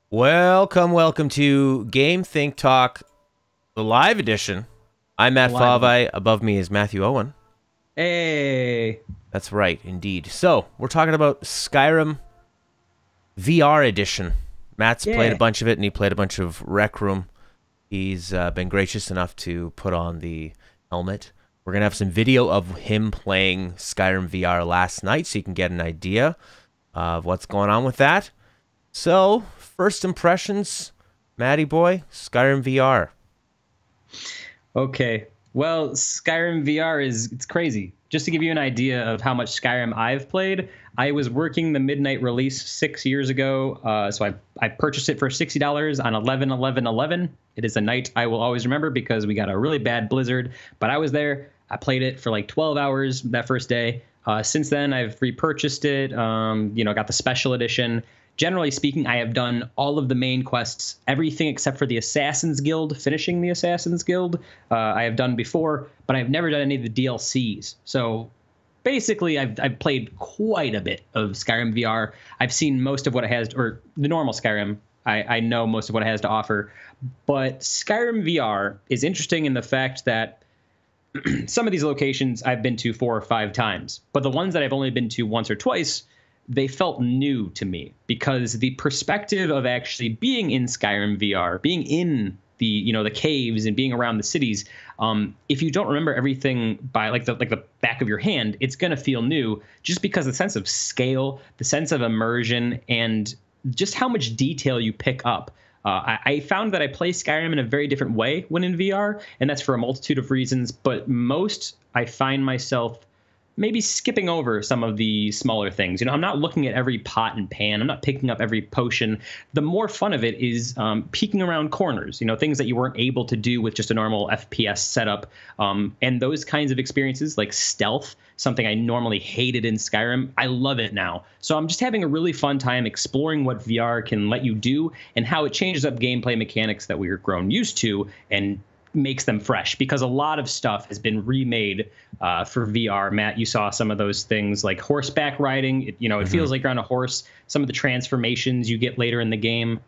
Welcome to GameThinkTalk, the live edition. I'm Matt Favai. Above me is Matthew Owen. Hey. That's right, indeed. So, we're talking about Skyrim VR edition. Matt's played a bunch of it, and he played a bunch of Rec Room. He's been gracious enough to put on the helmet. We're going to have some video of him playing Skyrim VR last night, so you can get an idea of what's going on with that. So, first impressions, Matty boy, Skyrim VR. Okay. Well, Skyrim VR it's crazy. Just to give you an idea of how much Skyrim I've played, I was working the midnight release 6 years ago. So I purchased it for $60 on 11/11/11. It is a night I will always remember because we got a really bad blizzard. But I was there. I played it for like 12 hours that first day. Since then, I've repurchased it. Got the special edition. Generally speaking, I have done all of the main quests, everything except for the Assassin's Guild, finishing the Assassin's Guild. I have done before, but I've never done any of the DLCs. So basically, I've played quite a bit of Skyrim VR. I've seen most of what it has, or the normal Skyrim. I know most of what it has to offer. But Skyrim VR is interesting in the fact that some of these locations I've been to 4 or 5 times, but the ones that I've only been to once or twice, they felt new to me because the perspective of actually being in Skyrim VR, being in the caves and being around the cities, if you don't remember everything by like the back of your hand, it's going to feel new just because the sense of scale, the sense of immersion, and just how much detail you pick up. I found that I play Skyrim in a very different way when in VR, and that's for a multitude of reasons. But most, I find myself maybe skipping over some of the smaller things. I'm not looking at every pot and pan. I'm not picking up every potion. The more fun of it is peeking around corners, things that you weren't able to do with just a normal FPS setup. And those kinds of experiences like stealth, something I normally hated in Skyrim, I love it now. So I'm just having a really fun time exploring what VR can let you do and how it changes up gameplay mechanics that we are grown used to and makes them fresh, because a lot of stuff has been remade for VR. Matt, you saw some of those things like horseback riding. It feels like you're on a horse. Some of the transformations you get later in the game,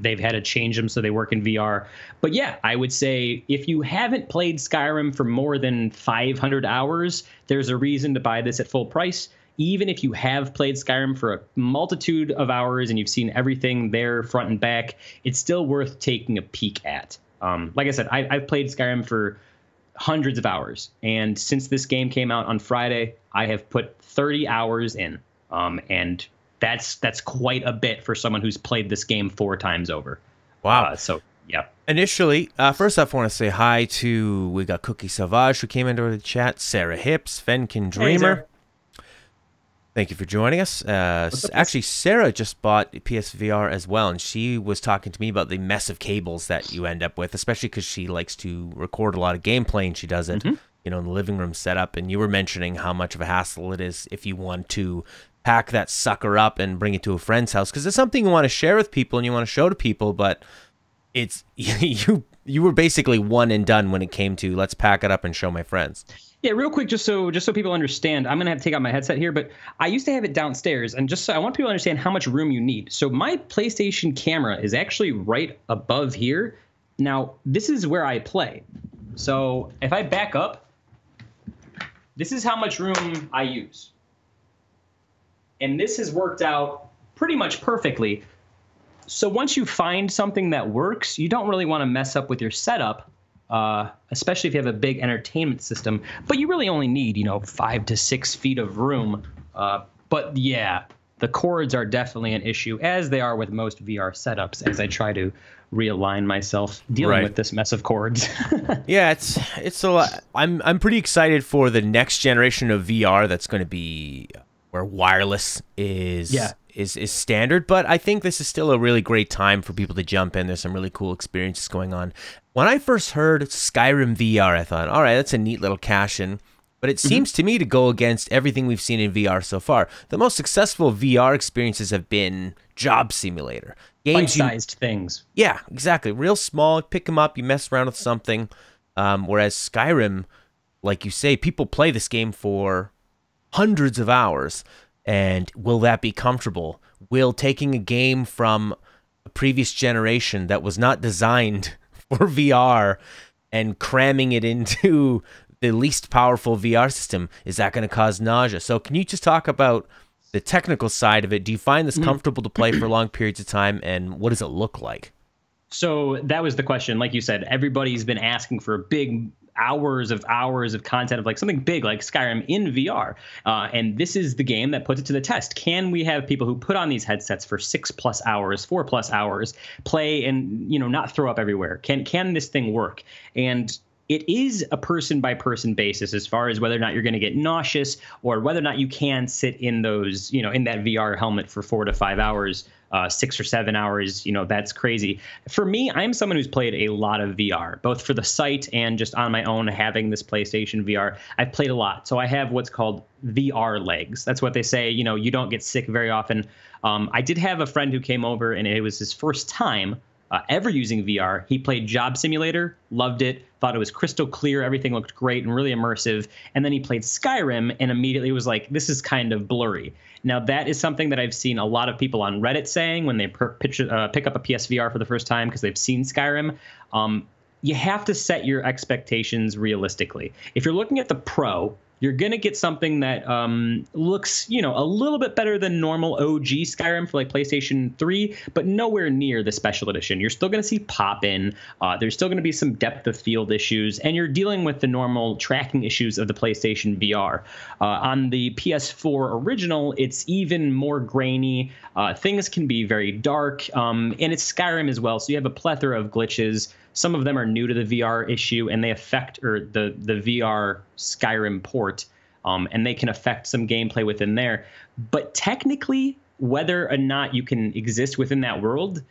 they've had to change them so they work in VR. But yeah, I would say if you haven't played Skyrim for more than 500 hours, there's a reason to buy this at full price. Even if you have played Skyrim for a multitude of hours and you've seen everything there front and back, it's still worth taking a peek at. Like I said, I've played Skyrim for hundreds of hours, and since this game came out on Friday, I have put 30 hours in, and that's quite a bit for someone who's played this game 4 times over. Wow. So yeah. Initially, first off, I want to say hi to, we got Cookie Savage who came into the chat, Sarah Hips, Fenkin Dreamer. Hey, thank you for joining us. Actually, Sarah just bought PSVR as well, and she was talking to me about the mess of cables that you end up with, especially because she likes to record a lot of gameplay, and she does it, in the living room setup. And you were mentioning how much of a hassle it is if you want to pack that sucker up and bring it to a friend's house, because it's something you want to share with people and you want to show to people, but it's you were basically one and done when it came to let's pack it up and show my friends. Yeah, real quick, just so people understand, I'm gonna have to take out my headset here, but I used to have it downstairs, and just so I want people to understand how much room you need. So my PlayStation camera is actually right above here. Now, this is where I play. So if I back up, this is how much room I use. And this has worked out pretty much perfectly. So once you find something that works, you don't really want to mess up with your setup. Especially if you have a big entertainment system, but you really only need, 5 to 6 feet of room. But yeah, the cords are definitely an issue, as they are with most VR setups, as I try to realign myself dealing with this mess of cords. Yeah, it's a lot. I'm pretty excited for the next generation of VR that's going to be where wireless is standard, but I think this is still a really great time for people to jump in. There's some really cool experiences going on. When I first heard Skyrim VR, I thought, all right, that's a neat little cash-in, but it seems to me to go against everything we've seen in VR so far. The most successful VR experiences have been Job Simulator. Bite-sized things. Yeah, exactly. Real small, pick them up, you mess around with something, whereas Skyrim, like you say, people play this game for hundreds of hours. And will that be comfortable? Will taking a game from a previous generation that was not designed for VR and cramming it into the least powerful VR system? Is that going to cause nausea? So can you just talk about the technical side of it? Do you find this comfortable to play for long periods of time, and what does it look like? So that was the question. Like you said, everybody's been asking for big hours of content of like something big like Skyrim in VR. And this is the game that puts it to the test. Can we have people who put on these headsets for 6+ hours, 4+ hours, play and, not throw up everywhere? Can this thing work? And it is a person by person basis as far as whether or not you're going to get nauseous or whether or not you can sit in those, in that VR helmet for 4 to 5 hours, 6 or 7 hours. That's crazy. For me, I'm someone who's played a lot of VR, both for the site and just on my own, having this PlayStation VR. I've played a lot. So I have what's called VR legs. That's what they say. You don't get sick very often. I did have a friend who came over and it was his first time ever using VR. He played Job Simulator, loved it, thought it was crystal clear, everything looked great and really immersive. And then he played Skyrim and immediately was like, this is kind of blurry. Now, that is something that I've seen a lot of people on Reddit saying when they pick up a PSVR for the first time because they've seen Skyrim. You have to set your expectations realistically. If you're looking at the Pro, you're going to get something that looks, a little bit better than normal OG Skyrim for like PlayStation 3, but nowhere near the special edition. You're still going to see pop-in. There's still going to be some depth of field issues, and you're dealing with the normal tracking issues of the PlayStation VR. On the PS4 original, it's even more grainy. Things can be very dark, and it's Skyrim as well, so you have a plethora of glitches. Some of them are new to the VR issue, and they affect the VR Skyrim port, and they can affect some gameplay within there. But technically, whether or not you can exist within that world,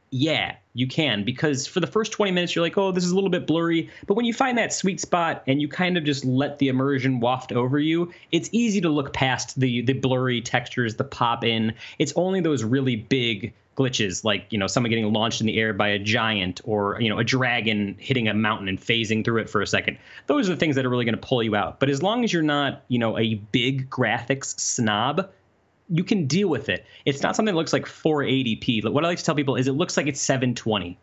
yeah, you can. Because for the first 20 minutes, you're like, oh, this is a little bit blurry. But when you find that sweet spot and you kind of just let the immersion waft over you, it's easy to look past the blurry textures, the pop in. It's only those really big glitches like, someone getting launched in the air by a giant or, a dragon hitting a mountain and phasing through it for a second. Those are the things that are really going to pull you out. But as long as you're not, a big graphics snob, you can deal with it. It's not something that looks like 480p. What I like to tell people is it looks like it's 720.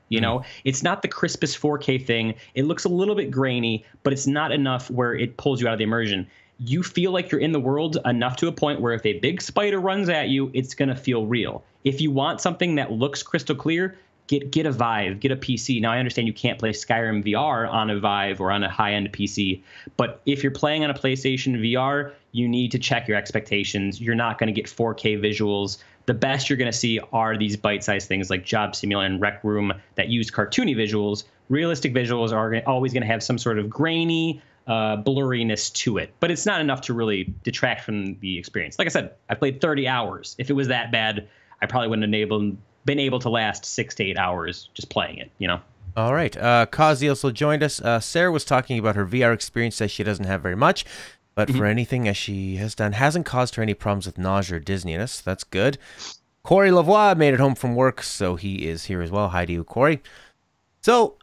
It's not the crispest 4K thing. It looks a little bit grainy, but it's not enough where it pulls you out of the immersion. You feel like you're in the world enough to a point where if a big spider runs at you, it's going to feel real. If you want something that looks crystal clear, get a Vive, get a PC. Now, I understand you can't play Skyrim VR on a Vive or on a high-end PC, but if you're playing on a PlayStation VR, you need to check your expectations. You're not going to get 4K visuals. The best you're going to see are these bite-sized things like Job Simulator and RecRoom that use cartoony visuals. Realistic visuals are always going to have some sort of grainy blurriness to it, but it's not enough to really detract from the experience. Like I said, I played 30 hours. If it was that bad, I probably wouldn't have been able to last 6 to 8 hours just playing it, All right. Kazi also joined us. Sarah was talking about her VR experience, says she doesn't have very much, but for anything as she has done, hasn't caused her any problems with nausea or dizziness. That's good. Corey Lavoie made it home from work, so he is here as well. Hi to you, Corey. So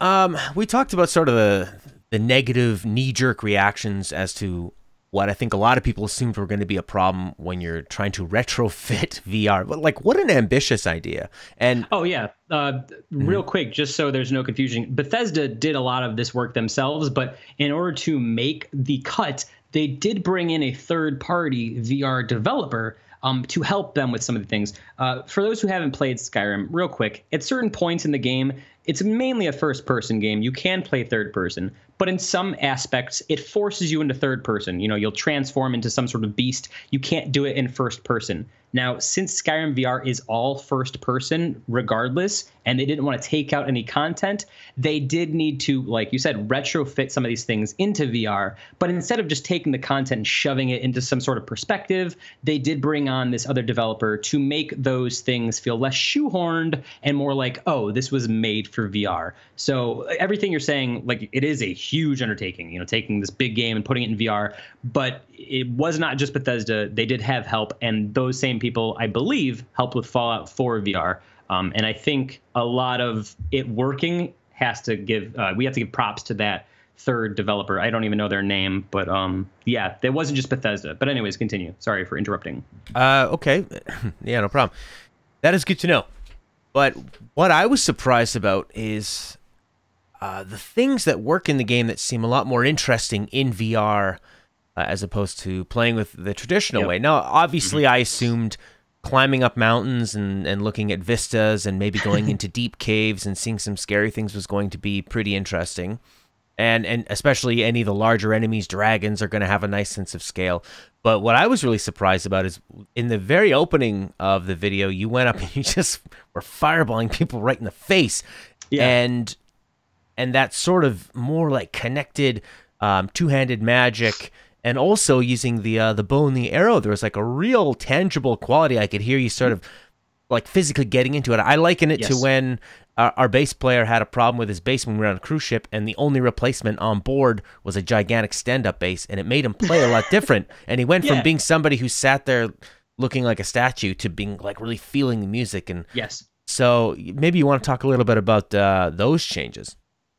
we talked about sort of the negative knee-jerk reactions as to what I think a lot of people assumed were going to be a problem when you're trying to retrofit VR. But like, what an ambitious idea. And oh yeah, real quick, just so there's no confusion, Bethesda did a lot of this work themselves, but in order to make the cut, they did bring in a third-party VR developer to help them with some of the things. For those who haven't played Skyrim, real quick, at certain points in the game, it's mainly a first-person game. You can play third-person, but in some aspects, it forces you into third-person. You'll transform into some sort of beast. You can't do it in first-person. Now, since Skyrim VR is all first-person regardless, and they didn't want to take out any content, they did need to, like you said, retrofit some of these things into VR. But instead of just taking the content and shoving it into some sort of perspective, they did bring on this other developer to make those things feel less shoehorned and more like, oh, this was made for VR. So everything you're saying, like, it is a huge undertaking, taking this big game and putting it in VR. But it was not just Bethesda. They did have help, and those same people, I believe, helped with Fallout 4 VR. And I think a lot of it working has to give we have to give props to that third developer. I don't even know their name, but yeah, it wasn't just Bethesda. But anyways, continue. Sorry for interrupting. Okay. Yeah, no problem. That is good to know. But what I was surprised about is the things that work in the game that seem a lot more interesting in VR as opposed to playing with the traditional way. Now, obviously, I assumed climbing up mountains and looking at vistas and maybe going into deep caves and seeing some scary things was going to be pretty interesting. And especially any of the larger enemies, dragons, are going to have a nice sense of scale. But what I was really surprised about is in the very opening of the video, you went up and you just were fireballing people right in the face. Yeah. And that sort of more like connected two-handed magic, and also using the bow and the arrow, there was like a real tangible quality. I could hear you sort of like physically getting into it. I liken it to when our bass player had a problem with his bass when we were on a cruise ship, and the only replacement on board was a gigantic stand-up bass, and it made him play a lot different. And he went from being somebody who sat there looking like a statue to being like really feeling the music. And so maybe you want to talk a little bit about those changes.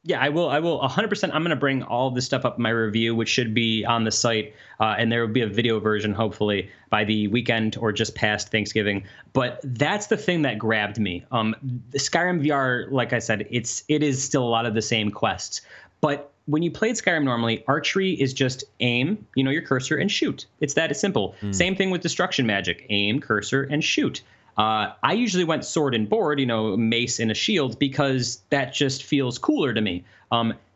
Yeah, I will 100%. I'm going to bring all this stuff up in my review, which should be on the site, and there will be a video version, hopefully, by the weekend or just past Thanksgiving. But that's the thing that grabbed me. The Skyrim VR, like I said, it is still a lot of the same quests. But when you played Skyrim normally, archery is just aim, your cursor, and shoot. It's that simple. Same thing with destruction magic. Aim, cursor, and shoot. I usually went sword and board, mace and a shield, because that just feels cooler to me.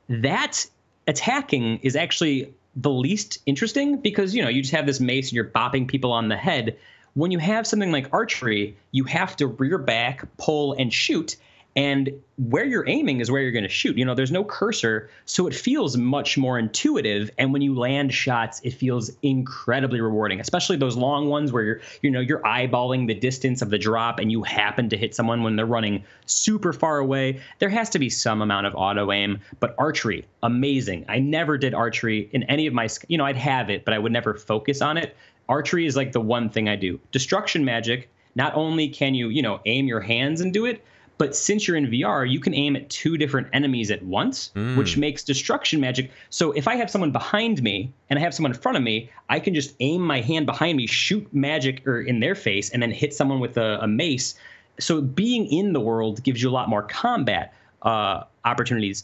That attacking is actually the least interesting because, you just have this mace and you're bopping people on the head. When you have something like archery, you have to rear back, pull, and shoot. And where you're aiming is where you're going to shoot. There's no cursor, so it feels much more intuitive. And when you land shots, it feels incredibly rewarding, especially those long ones where you're eyeballing the distance of the drop and you happen to hit someone when they're running super far away. There has to be some amount of auto aim, but archery, amazing. I never did archery in any of my, I'd have it, but I would never focus on it. Archery is like the one thing I do. Destruction magic, not only can you, aim your hands and do it, but since you're in VR, you can aim at 2 different enemies at once, which makes destruction magic. So if I have someone behind me and I have someone in front of me, I can just aim my hand behind me, shoot magic or in their face, and then hit someone with a mace. So being in the world gives you a lot more combat opportunities.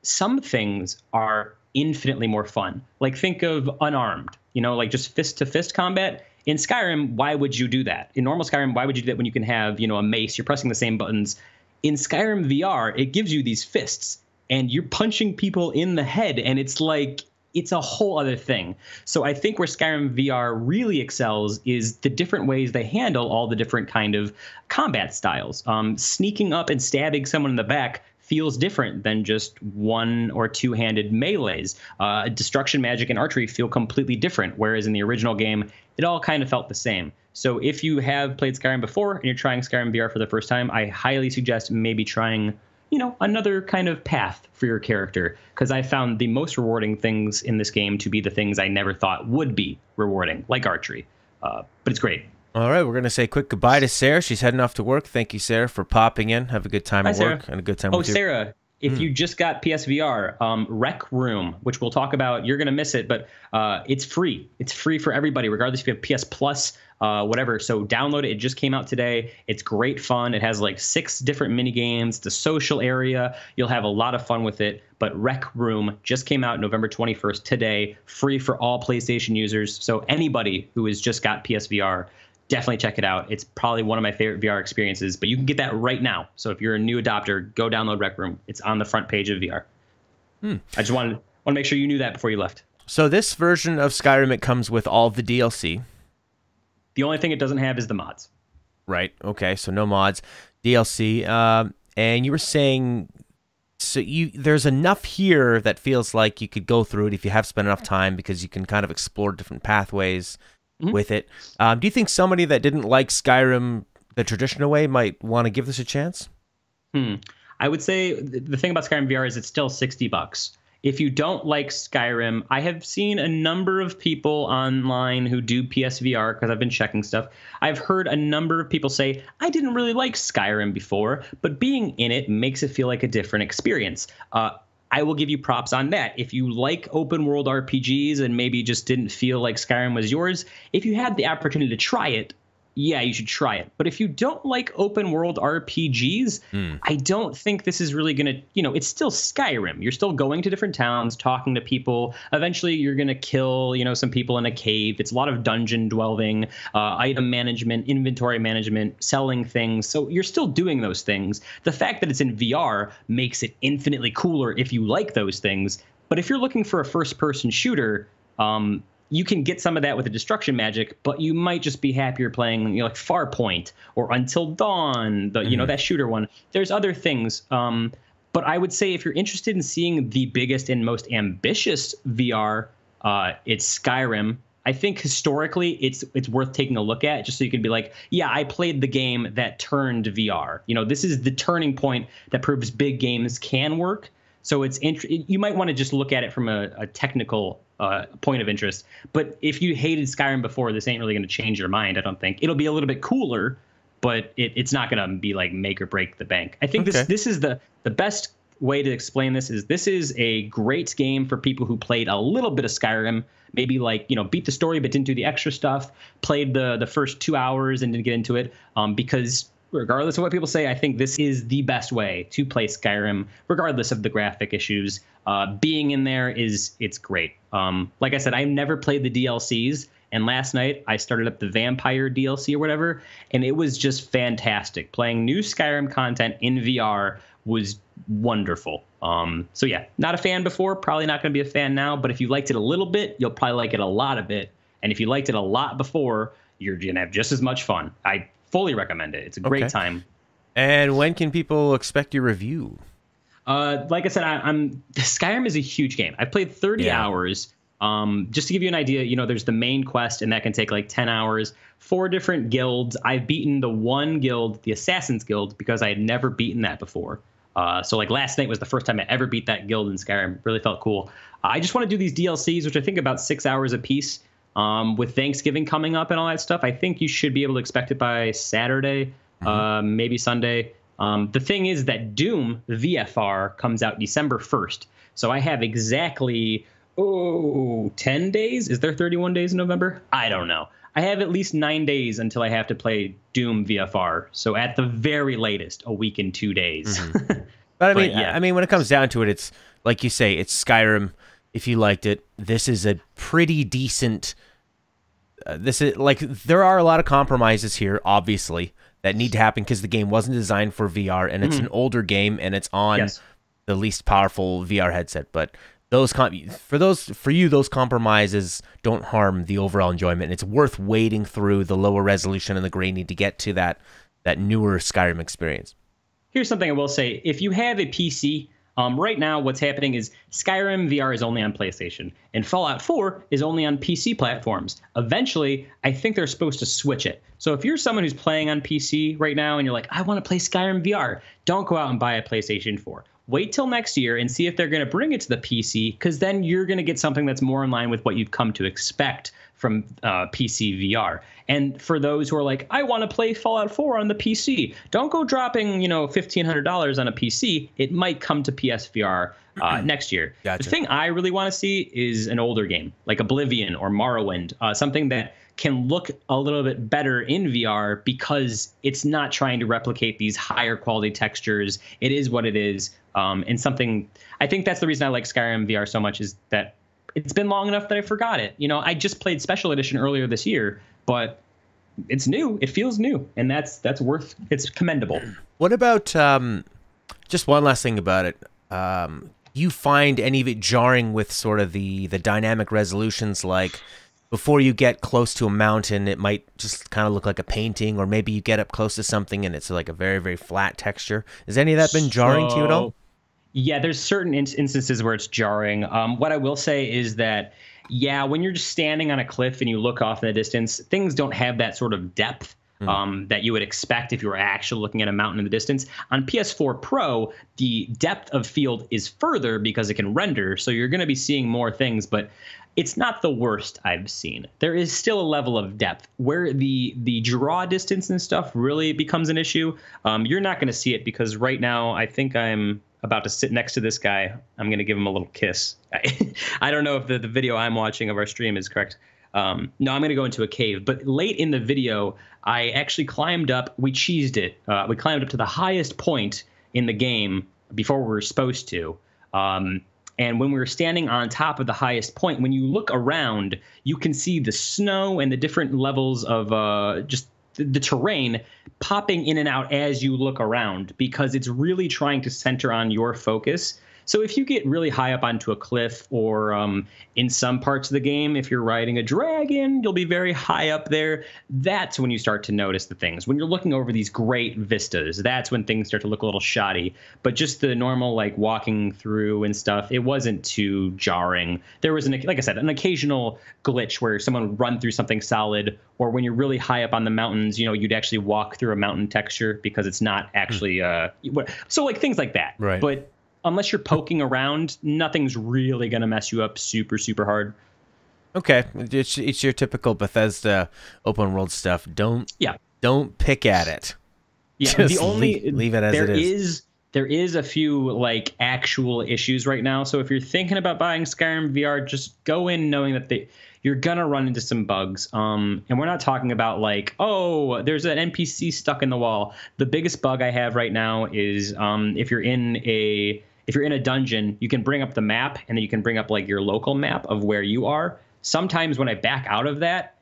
Some things are infinitely more fun. Like think of unarmed, like just fist-to-fist combat. In Skyrim, why would you do that? In normal Skyrim, why would you do that when you can have, a mace? You're pressing the same buttons. In Skyrim VR, it gives you these fists, and you're punching people in the head, and it's a whole other thing. So I think where Skyrim VR really excels is the different ways they handle all the different kind of combat styles. Sneaking up and stabbing someone in the back feels different than just one or two-handed melees. Destruction magic and archery feel completely different, whereas in the original game, it all kind of felt the same. So if you have played Skyrim before and you're trying Skyrim VR for the first time, I highly suggest maybe trying, another kind of path for your character, because I found the most rewarding things in this game to be the things I never thought would be rewarding, like archery. But it's great. All right, we're going to say quick goodbye to Sarah. She's heading off to work. Thank you, Sarah, for popping in. Have a good time at work and a good time with you. Oh, Sarah, if you just got PSVR, RecRoom, which we'll talk about, you're going to miss it, but it's free. It's free for everybody, regardless if you have PS Plus, whatever. So download it. It just came out today. It's great fun. It has like 6 different mini games. It's a social area. You'll have a lot of fun with it. But RecRoom just came out November 21st today, free for all PlayStation users. So anybody who has just got PSVR, definitely check it out. It's probably one of my favorite VR experiences, but you can get that right now. So if you're a new adopter, go download RecRoom. It's on the front page of VR. I just want to make sure you knew that before you left. So this version of Skyrim, it comes with all the DLC. The only thing it doesn't have is the mods. Right. Okay. So no mods, DLC. And you were saying, so there's enough here that feels like you could go through it if you have spent enough time, because you can kind of explore different pathways with it. Do you think somebody that didn't like Skyrim the traditional way might want to give this a chance? I would say the thing about Skyrim VR is it's still $60. If you don't like Skyrim, I have seen a number of people online who do PSVR, because I've been checking stuff. I've heard a number of people say, I didn't really like Skyrim before, but being in it makes it feel like a different experience. I will give you props on that. If you like open world RPGs and maybe just didn't feel like Skyrim was yours, if you had the opportunity to try it, yeah, you should try it. But if you don't like open world RPGs, I don't think this is really going to, it's still Skyrim. You're still going to different towns, talking to people. Eventually, you're going to kill, some people in a cave. It's a lot of dungeon dwelling, item management, inventory management, selling things. So you're still doing those things. The fact that it's in VR makes it infinitely cooler if you like those things. But if you're looking for a first-person shooter, you can get some of that with the destruction magic, but you might just be happier playing, like Farpoint or Until Dawn, that shooter one. There's other things. But I would say if you're interested in seeing the biggest and most ambitious VR, it's Skyrim. I think historically it's worth taking a look at, just so you can be like, yeah, I played the game that turned VR. This is the turning point that proves big games can work. So you might want to just look at it from a technical point of interest. But if you hated Skyrim before, this ain't really going to change your mind, I don't think. It'll be a little bit cooler, but it's not going to be like make or break the bank. I think this is the best way to explain this is a great game for people who played a little bit of Skyrim, maybe beat the story but didn't do the extra stuff, played the first 2 hours and didn't get into it, because regardless of what people say, I think this is the best way to play Skyrim, regardless of the graphic issues. Being in there it's great. Like I said, I've never played the DLCs, and last night I started up the Vampire DLC or whatever, and it was just fantastic. Playing new Skyrim content in VR was wonderful. So yeah, not a fan before, probably not going to be a fan now, but if you liked it a little bit, you'll probably like it a lot of it. And if you liked it a lot before, you're going to have just as much fun. I fully recommend it. It's a great time. And when can people expect your review? Like I said, Skyrim is a huge game. I've played 30 hours. Just to give you an idea, there's the main quest, and that can take like 10 hours. 4 different guilds. I've beaten the one guild, the Assassin's Guild, because I had never beaten that before. So like last night was the first time I ever beat that guild in Skyrim. Really felt cool. I just want to do these DLCs, which I think about 6 hours a piece. With Thanksgiving coming up and all that stuff, I think you should be able to expect it by Saturday, maybe Sunday. The thing is that Doom VFR comes out December 1st. So I have exactly, 10 days? Is there 31 days in November? I don't know. I have at least 9 days until I have to play Doom VFR. So at the very latest, a week and 2 days. But I mean, when it comes down to it, it's like you say, it's Skyrim. If you liked it, this is a pretty decent. This is there are a lot of compromises here, obviously, that need to happen because the game wasn't designed for VR, and it's an older game, and it's on the least powerful VR headset. But those compromises don't harm the overall enjoyment. It's worth wading through the lower resolution and the graining to get to that newer Skyrim experience. Here's something I will say: if you have a PC. Right now, what's happening is Skyrim VR is only on PlayStation, and Fallout 4 is only on PC platforms. Eventually, I think they're supposed to switch it. So if you're someone who's playing on PC right now and you're like, I want to play Skyrim VR, don't go out and buy a PlayStation 4. Wait till next year and see if they're going to bring it to the PC, because then you're going to get something that's more in line with what you've come to expect from PC VR. And for those who are like, I want to play Fallout 4 on the PC, don't go dropping, $1,500 on a PC. It might come to PSVR next year. Gotcha. The thing I really want to see is an older game like Oblivion or Morrowind, something that can look a little bit better in VR because it's not trying to replicate these higher quality textures. It is what it is. And something, I think that's the reason I like Skyrim VR so much, is that it's been long enough that I forgot it. I just played Special Edition earlier this year, but it's new. It feels new, and it's commendable. What about just one last thing about it? You find any of it jarring with sort of the dynamic resolutions? Like before you get close to a mountain, it might just kind of look like a painting, or maybe you get up close to something and it's like a very, very flat texture. Has any of that been jarring to you at all? Yeah, there's certain instances where it's jarring. What I will say is that, when you're just standing on a cliff and you look off in the distance, things don't have that sort of depth that you would expect if you were actually looking at a mountain in the distance. On PS4 Pro, the depth of field is further because it can render, so you're going to be seeing more things, but it's not the worst I've seen. There is still a level of depth where the draw distance and stuff really becomes an issue. You're not going to see it because right now I think I'm about to sit next to this guy. I'm going to give him a little kiss. I don't know if the video I'm watching of our stream is correct. No, I'm going to go into a cave. But late in the video, I actually climbed up. We cheesed it. We climbed up to the highest point in the game before we were supposed to. And when we were standing on top of the highest point, when you look around, you can see the snow and the different levels of just the terrain popping in and out as you look around, because it's really trying to center on your focus. So if you get really high up onto a cliff, or in some parts of the game, if you're riding a dragon, you'll be very high up there. That's when you start to notice the things. When you're looking over these great vistas, that's when things start to look a little shoddy. But just the normal, like, walking through and stuff, it wasn't too jarring. There was, like I said, an occasional glitch where someone would run through something solid, or when you're really high up on the mountains, you'd actually walk through a mountain texture because it's not actually so like things like that. Right. But unless you're poking around, nothing's really going to mess you up super, super hard. Okay. It's your typical Bethesda open world stuff. Don't pick at it. Yeah. Just the only leave it as it is. There is a few like actual issues right now. So if you're thinking about buying Skyrim VR, just go in knowing that you're going to run into some bugs. And we're not talking about like, oh, there's an NPC stuck in the wall. The biggest bug I have right now is if you're in a dungeon, you can bring up the map, and then you can bring up like your local map of where you are. Sometimes when I back out of that,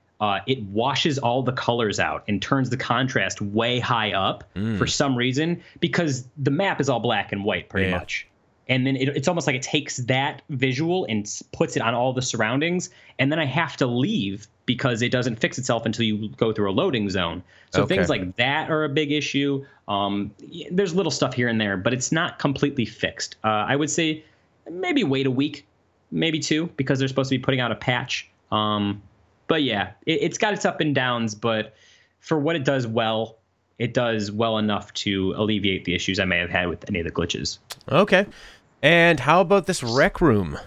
it washes all the colors out and turns the contrast way high up for some reason, because the map is all black and white pretty much. And then it's almost like it takes that visual and puts it on all the surroundings. And then I have to leave because it doesn't fix itself until you go through a loading zone. So things like that are a big issue. There's little stuff here and there, but it's not completely fixed. I would say maybe wait a week, maybe two, because they're supposed to be putting out a patch. But yeah, it's got its up and downs, but for what it does well enough to alleviate the issues I may have had with any of the glitches. Okay. And how about this RecRoom?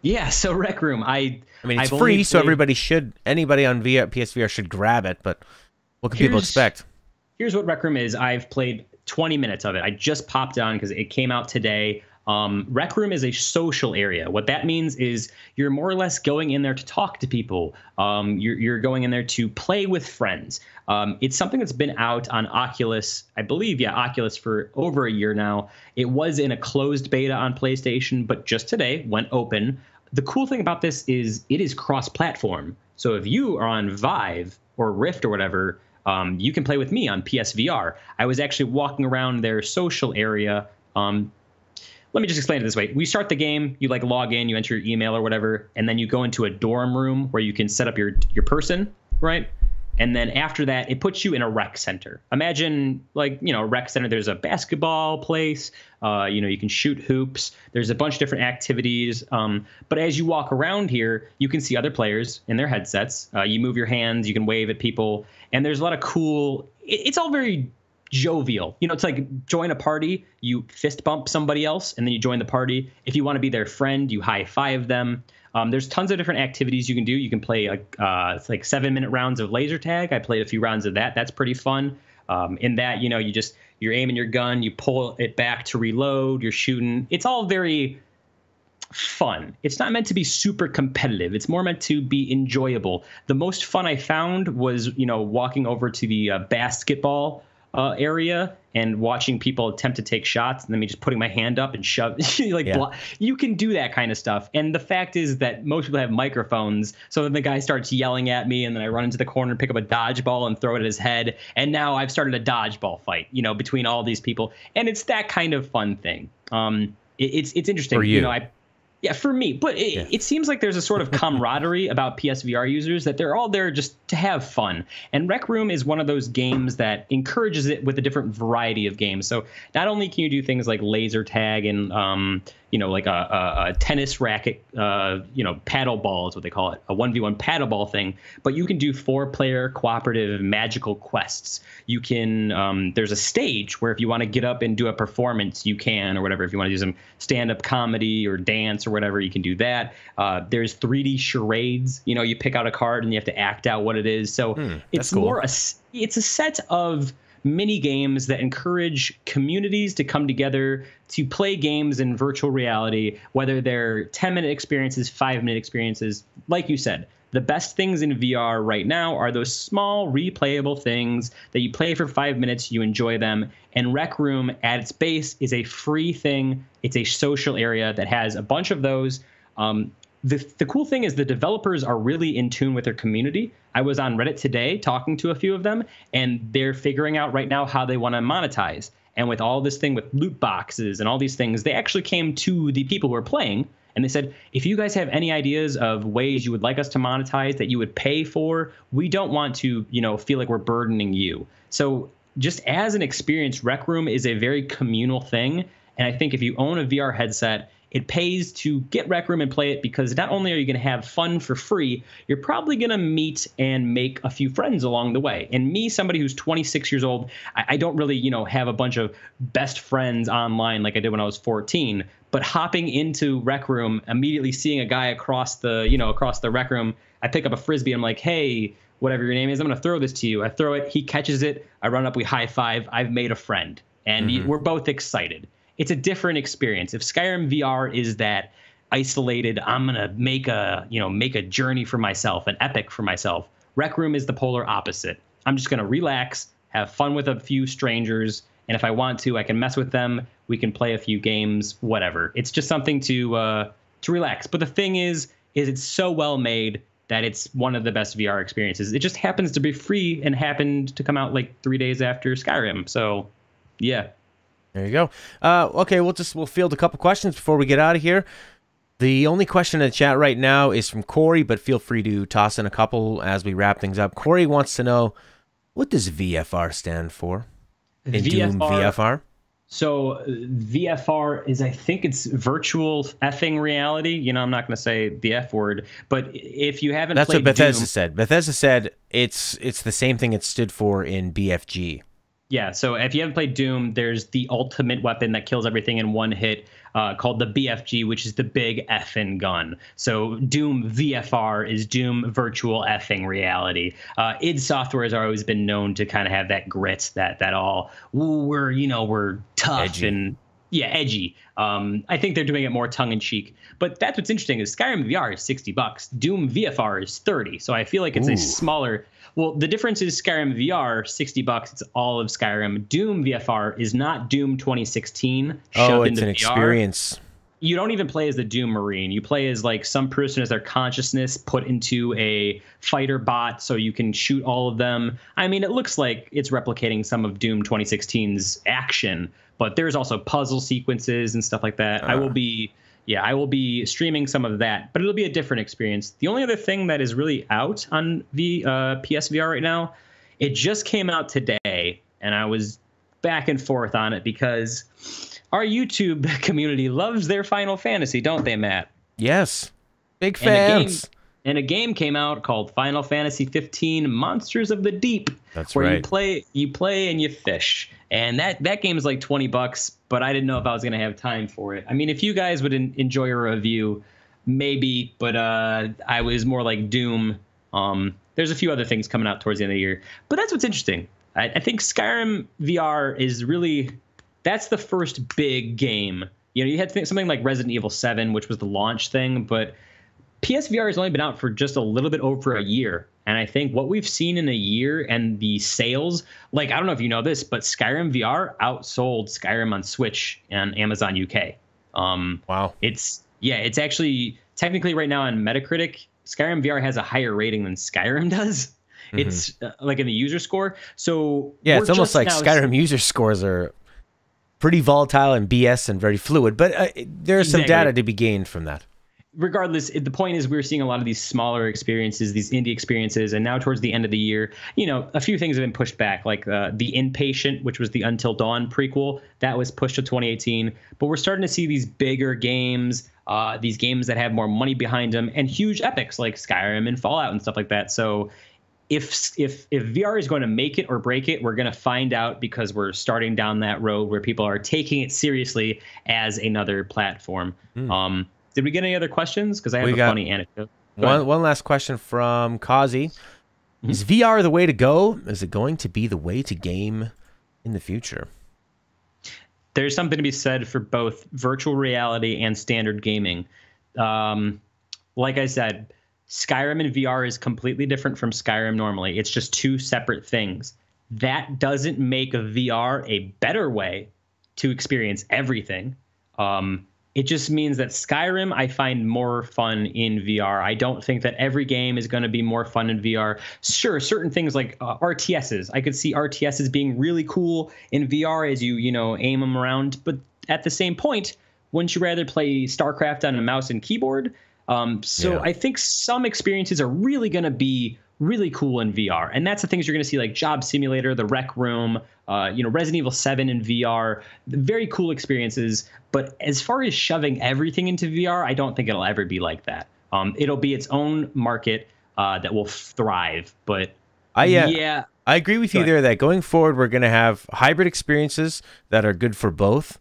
Yeah, so RecRoom, I mean, it's free, so anybody on PSVR should grab it, but what can people expect? Here's what RecRoom is. I've played 20 minutes of it. I just popped on because it came out today. RecRoom is a social area. What that means is you're more or less going in there to talk to people. You're going in there to play with friends. It's something that's been out on Oculus, I believe, Oculus for over a year now. It was in a closed beta on PlayStation, but just today went open. The cool thing about this is it is cross-platform. So if you are on Vive or Rift or whatever, you can play with me on PSVR. I was actually walking around their social area. Let me just explain it this way. We start the game, you like log in, you enter your email or whatever, and then you go into a dorm room where you can set up your person, right? And then after that, it puts you in a rec center. Imagine a rec center, there's a basketball place, you can shoot hoops. There's a bunch of different activities. But as you walk around here, you can see other players in their headsets. You move your hands, you can wave at people. And there's a lot of cool, it's all very jovial. It's like join a party, you fist bump somebody else, and then you join the party. If you want to be their friend, you high five them. There's tons of different activities you can do. You can play it's like 7-minute rounds of laser tag. I played a few rounds of that. That's pretty fun. In that, you're aiming your gun, you pull it back to reload, you're shooting. It's all very fun. It's not meant to be super competitive. It's more meant to be enjoyable. The most fun I found was, walking over to the basketball area and watching people attempt to take shots, and then me just putting my hand up and shove. You can do that kind of stuff. And the fact is that most people have microphones, so then the guy starts yelling at me, and then I run into the corner and pick up a dodgeball and throw it at his head. And now I've started a dodgeball fight, between all these people, and it's that kind of fun thing. It's interesting. For you. Yeah, for me. But it seems like there's a sort of camaraderie about PSVR users, that they're all there just to have fun. And RecRoom is one of those games that encourages it with a different variety of games. So not only can you do things like laser tag and, like a tennis racket, paddle ball is what they call it, a 1v1 paddle ball thing, but you can do 4-player cooperative magical quests. You can, there's a stage where if you want to get up and do a performance, you can, or whatever. If you want to do some stand-up comedy or dance or whatever, you can do that. There's 3D charades. You pick out a card and you have to act out what it is. So it's more it's a set of mini games that encourage communities to come together to play games in virtual reality, whether they're 10-minute experiences, 5-minute experiences. Like you said, the best things in VR right now are those small replayable things that you play for 5 minutes, you enjoy them. And Rec Room at its base is a free thing. It's a social area that has a bunch of those. The cool thing is the developers are really in tune with their community. I was on Reddit today talking to a few of them, and they're figuring out right now how they want to monetize. And with all this thing with loot boxes and all these things, they actually came to the people who are playing and they said, if you guys have any ideas of ways you would like us to monetize that you would pay for, we don't want to, feel like we're burdening you. So just as an experience, Rec Room is a very communal thing. And I think if you own a VR headset, it pays to get Rec Room and play it, because not only are you going to have fun for free, you're probably going to meet and make a few friends along the way. And me, somebody who's 26 years old, I don't really, have a bunch of best friends online like I did when I was 14. But hopping into Rec Room, immediately seeing a guy across the Rec Room, I pick up a Frisbee. I'm like, hey, whatever your name is, I'm going to throw this to you. I throw it. He catches it. I run up. We high five. I've made a friend. And we're both excited. It's a different experience. If Skyrim VR is that isolated, I'm going to make a journey for myself, an epic for myself, Rec Room is the polar opposite. I'm just going to relax, have fun with a few strangers, and if I want to, I can mess with them. We can play a few games, whatever. It's just something to relax. But the thing is it's so well made that it's one of the best VR experiences. It just happens to be free and happened to come out like 3 days after Skyrim. So, yeah. There you go. Okay, we'll field a couple questions before we get out of here. The only question in the chat right now is from Corey, but feel free to toss in a couple as we wrap things up. Corey wants to know, what does VFR stand for? In Doom VFR? So VFR is, I think it's virtual effing reality. I'm not going to say the F word, but if you haven't That's played what Bethesda Doom, said. Bethesda said it's the same thing it stood for in BFG. Yeah, so if you haven't played Doom, there's the ultimate weapon that kills everything in one hit, called the BFG, which is the big effing gun. So Doom VFR is Doom Virtual Effing Reality. id Software has always been known to kind of have that grit, that all, ooh, we're tough, edgy. And yeah, edgy. I think they're doing it more tongue in cheek. But that's what's interesting is Skyrim VR is $60. Doom VFR is $30. So I feel like it's a smaller. Well, the difference is Skyrim VR, $60. It's all of Skyrim. Doom VFR is not Doom 2016. Oh, it's an experience. You don't even play as the Doom Marine. You play as like some person as their consciousness put into a fighter bot, so you can shoot all of them. I mean, it looks like it's replicating some of Doom 2016's action, but there's also puzzle sequences and stuff like that. I will be streaming some of that, but it'll be a different experience. The only other thing that is really out on the PSVR right now, it just came out today, and I was back and forth on it because our YouTube community loves their Final Fantasy, don't they, Matt? Yes. Big fans. And a game came out called Final Fantasy 15 Monsters of the Deep. That's where right. you play and you fish. And that game is like $20, but I didn't know if I was going to have time for it. I mean, if you guys would enjoy a review, maybe, but I was more like Doom. There's a few other things coming out towards the end of the year. But that's what's interesting. I think Skyrim VR is really, that's the first big game. You had something like Resident Evil 7, which was the launch thing, but PSVR has only been out for just a little bit over a year. And I think what we've seen in a year and the sales, like, I don't know if you know this, but Skyrim VR outsold Skyrim on Switch and Amazon UK. Wow. It's actually technically right now on Metacritic, Skyrim VR has a higher rating than Skyrim does. Mm-hmm. It's like in the user score. So yeah, it's almost like Skyrim user scores are pretty volatile and BS and very fluid, but there's some data to be gained from that. Regardless, the point is we're seeing a lot of these smaller experiences, these indie experiences, and now towards the end of the year, a few things have been pushed back, like The Inpatient, which was the Until Dawn prequel, that was pushed to 2018. But we're starting to see these bigger games, these games that have more money behind them, and huge epics like Skyrim and Fallout and stuff like that. So if VR is going to make it or break it, we're going to find out, because we're starting down that road where people are taking it seriously as another platform. Did we get any other questions? Because I have a funny anecdote. One last question from Kazi. Is VR the way to go? Is it going to be the way to game in the future. There's something to be said for both virtual reality and standard gaming. Like I said, Skyrim in VR is completely different from Skyrim normally. It's just two separate things. That doesn't make VR a better way to experience everything. It just means that Skyrim I find more fun in VR. I don't think that every game is going to be more fun in VR. Sure, certain things like RTSs. I could see RTSs being really cool in VR as you aim them around. But at the same point, wouldn't you rather play StarCraft on a mouse and keyboard? I think some experiences are really going to be really cool in VR. And that's the things you're going to see, like Job Simulator, the Rec Room, Resident Evil 7 in VR. Very cool experiences. But as far as shoving everything into VR, I don't think it'll ever be like that. It'll be its own market that will thrive. But I agree with you there that going forward, we're going to have hybrid experiences that are good for both.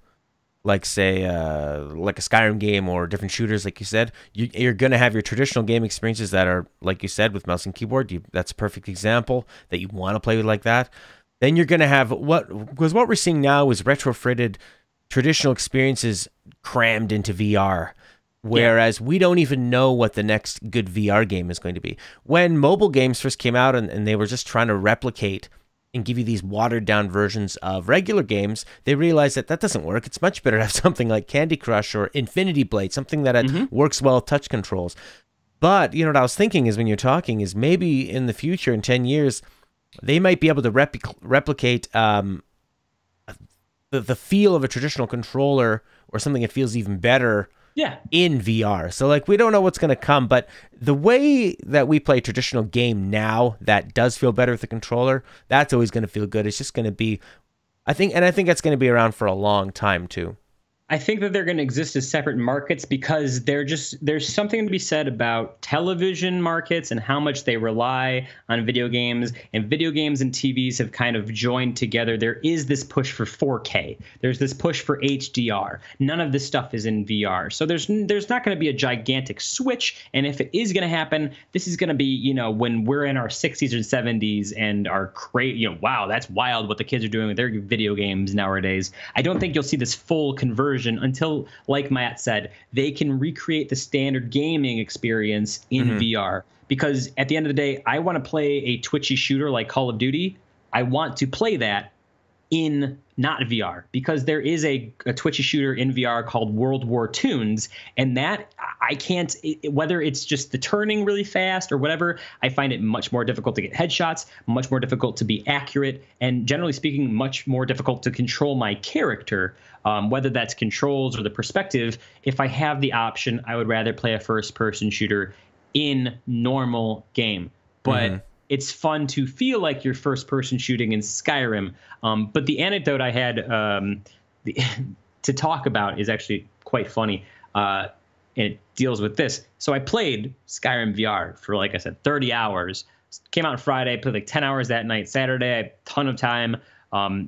Like, say, like a Skyrim game or different shooters, like you said, you're going to have your traditional game experiences that are, like you said, with mouse and keyboard. That's a perfect example that you want to play with like that. Then you're going to have because what we're seeing now is retrofitted traditional experiences crammed into VR. Whereas we don't even know what the next good VR game is going to be. When mobile games first came out and they were just trying to replicate and give you these watered down versions of regular games, they realize that doesn't work. It's much better to have something like Candy Crush or Infinity Blade, something that works well with touch controls. But, what I was thinking is when you're talking is maybe in the future, in 10 years, they might be able to replicate the feel of a traditional controller or something that feels even better in VR. So we don't know what's going to come, but the way that we play traditional game now that does feel better with the controller, that's always going to feel good. It's just going to be, I think that's going to be around for a long time too. I think that they're going to exist as separate markets because there's something to be said about television markets and how much they rely on video games, and video games and TVs have kind of joined together. There is this push for 4K. There's this push for HDR. None of this stuff is in VR. So there's not going to be a gigantic switch. And if it is going to happen, this is going to be, when we're in our 60s or 70s and are crazy, wow, that's wild what the kids are doing with their video games nowadays. I don't think you'll see this full conversion until, like Matt said, they can recreate the standard gaming experience in VR. Because at the end of the day, I want to play a twitchy shooter like Call of Duty. I want to play that in not VR, because there is a twitchy shooter in VR called World War Toons, and that I can't, whether it's just the turning really fast or whatever, I find it much more difficult to get headshots, much more difficult to be accurate, and generally speaking, much more difficult to control my character, whether that's controls or the perspective. If I have the option, I would rather play a first-person shooter in normal game. But it's fun to feel like you're first-person shooting in Skyrim. But the anecdote I had to talk about is actually quite funny, and it deals with this. So I played Skyrim VR for, like I said, 30 hours. Came out on Friday, played like 10 hours that night. Saturday, I had a ton of time.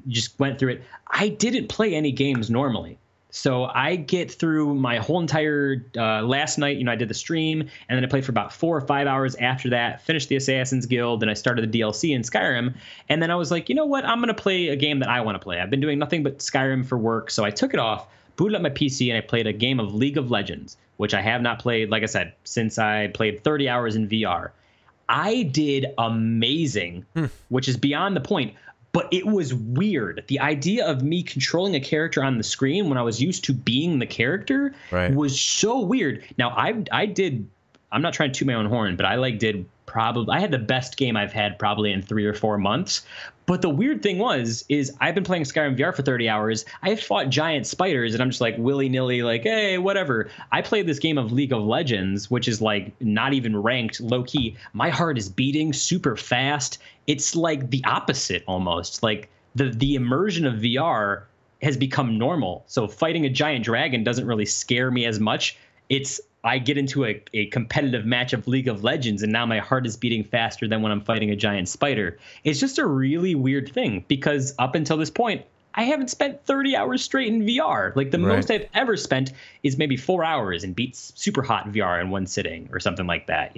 Just went through it. I didn't play any games normally. So I get through my whole entire last night. I did the stream, and then I played for about 4 or 5 hours after that, finished the Assassin's Guild, and I started the DLC in Skyrim. And then I was like, you know what? I'm going to play a game that I want to play. I've been doing nothing but Skyrim for work. So I took it off, booted up my PC, and I played a game of League of Legends, which I have not played, like I said, since I played 30 hours in VR. I did amazing, which is beyond the point. But it was weird. The idea of me controlling a character on the screen when I was used to being the character was so weird. Now, I'm not trying to toot my own horn, but I had the best game I've had probably in 3 or 4 months. But the weird thing is I've been playing Skyrim VR for 30 hours. I fought giant spiders, and I'm just like willy-nilly, like, hey, whatever. I played this game of League of Legends, which is like not even ranked, low-key. My heart is beating super fast. It's like the opposite almost. Like the immersion of VR has become normal. So fighting a giant dragon doesn't really scare me as much. I get into a competitive match of League of Legends, and now my heart is beating faster than when I'm fighting a giant spider. It's just a really weird thing, because up until this point, I haven't spent 30 hours straight in VR. Like the most I've ever spent is maybe 4 hours and beat super hot VR in one sitting or something like that,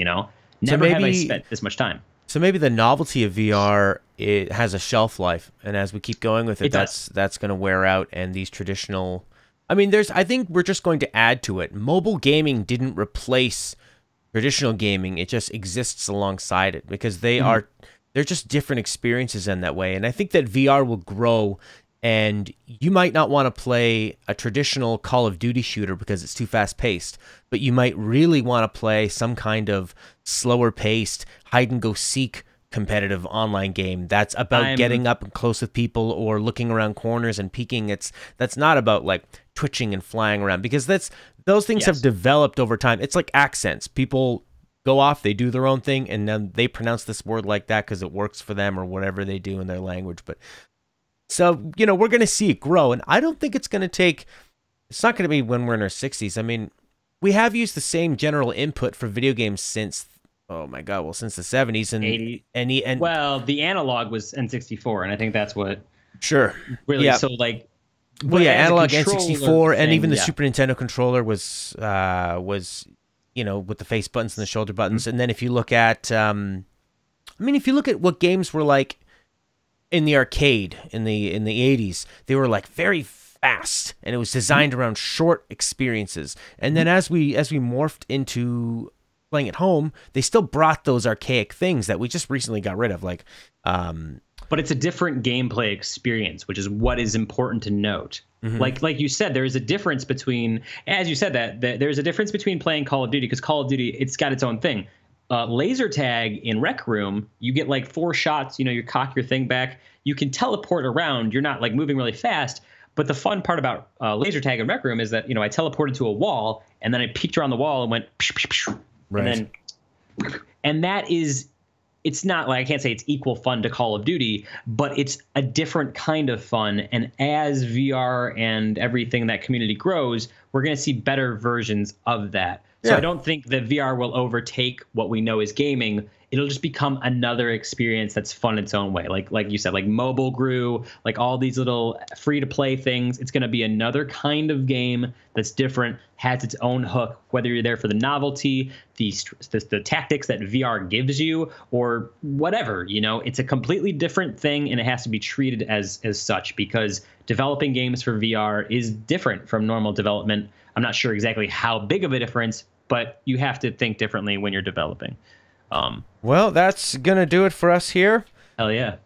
Never have I spent this much time. So maybe the novelty of VR, it has a shelf life, and as we keep going with it, that's going to wear out. And these traditional, I mean, I think we're just going to add to it. Mobile gaming didn't replace traditional gaming; it just exists alongside it because they're just different experiences in that way. And I think that VR will grow. And you might not want to play a traditional Call of Duty shooter because it's too fast-paced, but you might really want to play some kind of slower-paced, hide-and-go-seek competitive online game that's about getting up close with people or looking around corners and peeking. That's not about like twitching and flying around, because those things have developed over time. It's like accents. People go off, they do their own thing, and then they pronounce this word like that because it works for them or whatever they do in their language. But so, we're going to see it grow, and I don't think it's not going to be when we're in our 60s. I mean, we have used the same general input for video games since the 70s and 80s. Well, the analog was N64, and I think that's what really yeah. So like, well, yeah, analog N64 and even the Super Nintendo controller was with the face buttons and the shoulder buttons. And then if you look at what games were like in the arcade in the 80s, they were like very fast, and it was designed around short experiences. And then as we morphed into playing at home, they still brought those archaic things that we just recently got rid of, like but it's a different gameplay experience, which is what is important to note. Like you said, there is a difference between, as you said, that there's a difference between playing Call of Duty, because Call of Duty, it's got its own thing. Laser tag in Rec Room, you get like 4 shots, you cock your thing back, you can teleport around, you're not like moving really fast. But the fun part about laser tag in Rec Room is that, I teleported to a wall, and then I peeked around the wall and went psh, psh, psh, right. And that is, it's not like, I can't say it's equal fun to Call of Duty, but it's a different kind of fun. And as VR and everything, that community grows, we're going to see better versions of that. So I don't think that VR will overtake what we know as gaming. It'll just become another experience that's fun its own way. Like you said, like mobile grew, like all these little free-to-play things. It's going to be another kind of game that's different, has its own hook, whether you're there for the novelty, the tactics that VR gives you, or whatever. It's a completely different thing, and it has to be treated as such, because developing games for VR is different from normal development. I'm not sure exactly how big of a difference, but you have to think differently when you're developing. Well, that's going to do it for us here. Hell yeah.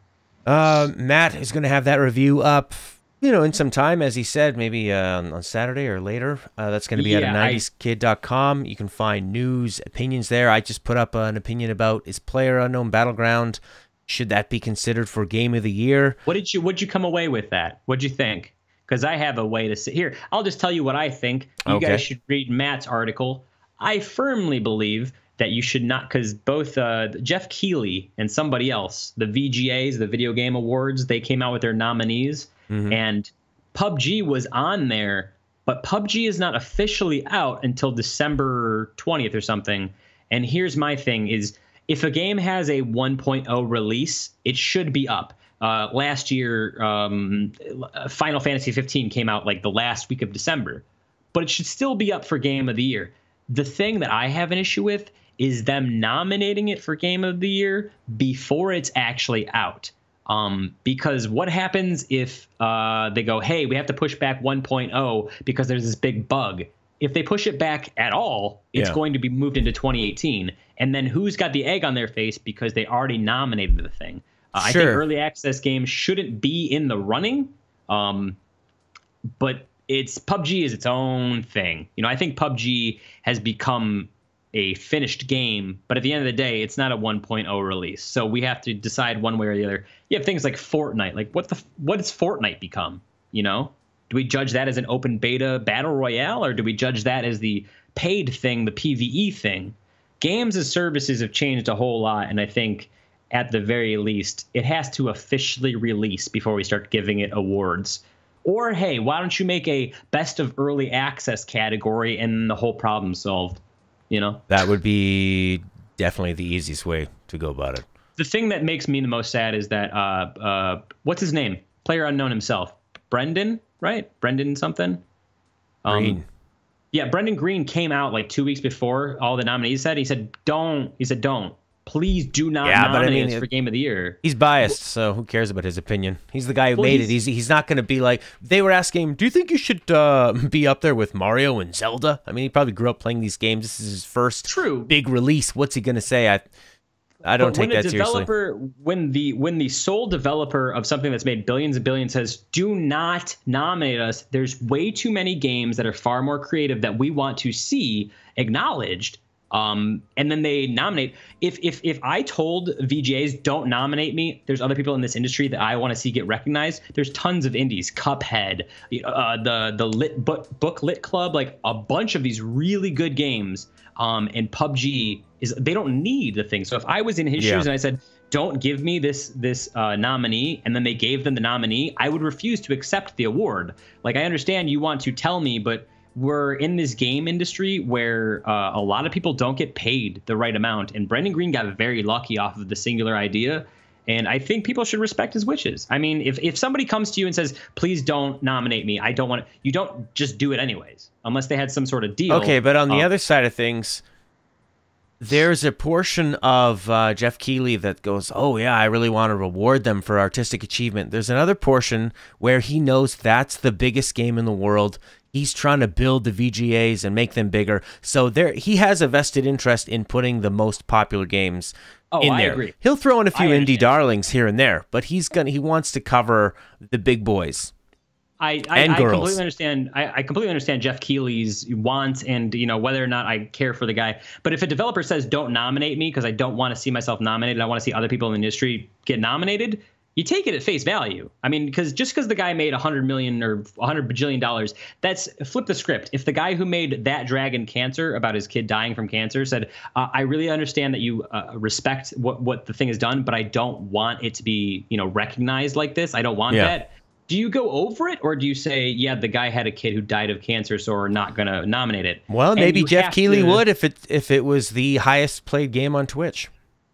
Matt is going to have that review up, in some time, as he said, maybe on Saturday or later. That's going to be at 90skid.com. You can find news, opinions there. I just put up an opinion about, is PlayerUnknown Battleground, should that be considered for Game of the Year? What'd you come away with that? What'd you think? Because I have a way to sit here. I'll just tell you what I think. You guys should read Matt's article. I firmly believe that you should not, because both Jeff Keighley and somebody else, the VGAs, the Video Game Awards, they came out with their nominees, and PUBG was on there, but PUBG is not officially out until December 20th or something. And here's my thing is, if a game has a 1.0 release, it should be up. Last year, Final Fantasy 15 came out like the last week of December, but it should still be up for Game of the Year. The thing that I have an issue with is them nominating it for Game of the Year before it's actually out. Because what happens if they go, hey, we have to push back 1.0 because there's this big bug? If they push it back at all, it's going to be moved into 2018. And then who's got the egg on their face because they already nominated the thing? I think early access games shouldn't be in the running, but PUBG is its own thing. I think PUBG has become a finished game, but at the end of the day, it's not a 1.0 release. So we have to decide one way or the other. You have things like Fortnite. Like what does Fortnite become? Do we judge that as an open beta battle royale, or do we judge that as the paid thing, the PvE thing? Games as services have changed a whole lot, and I think at the very least, it has to officially release before we start giving it awards. Or, hey, why don't you make a best of early access category and the whole problem solved? That would be definitely the easiest way to go about it. The thing that makes me the most sad is that, what's his name? PlayerUnknown himself. Brendan, right? Brendan something? Green. Yeah, Brendan Green came out like 2 weeks before all the nominees said. He said, don't. please do not Yeah, but I nominate mean, us for Game of the Year. he's biased, so who cares about his opinion? He's the guy who Well, made it. He's not going to be like, they were asking him, do you think you should be up there with Mario and Zelda? I mean, he probably grew up playing these games. This is his first big release. What's he going to say? I don't take that seriously. When the sole developer of something that's made billions and billions says, do not nominate us, there's way too many games that are far more creative that we want to see acknowledged. And then they nominate. If I told VGAs don't nominate me, there's other people in this industry that I want to see get recognized. There's tons of indies, Cuphead, the Lit Book Lit Club, like a bunch of these really good games. And PUBG they don't need the thing. So if I was in his shoes and I said, don't give me this nominee, and then they gave them the nominee, I would refuse to accept the award. Like, I understand you want to tell me, but we're in this game industry where a lot of people don't get paid the right amount. And Brendan Green got very lucky off of the singular idea. And I think people should respect his wishes. I mean, if somebody comes to you and says, please don't nominate me, I don't want to, you don't just do it anyways, unless they had some sort of deal. Okay, but on the other side of things, there's a portion of Jeff Keighley that goes, oh, yeah, I really want to reward them for artistic achievement. There's another portion where he knows that's the biggest game in the world. He's trying to build the VGAs and make them bigger. So he has a vested interest in putting the most popular games in there. I agree. He'll throw in a few indie darlings here and there, but he wants to cover the big boys. I completely understand. I completely understand Jeff Keighley's wants and whether or not I care for the guy. But if a developer says don't nominate me because I don't want to see myself nominated, I want to see other people in the industry get nominated, you take it at face value. I mean, because the guy made $100 million or $100 bajillion, that's flip the script. If the guy who made That Dragon Cancer about his kid dying from cancer said, I really understand that you respect what the thing has done, but I don't want it to be recognized like this. I don't want that. Do you go over it, or do you say, yeah, the guy had a kid who died of cancer, so we're not going to nominate it? Well, maybe Jeff Keighley would if it was the highest played game on Twitch.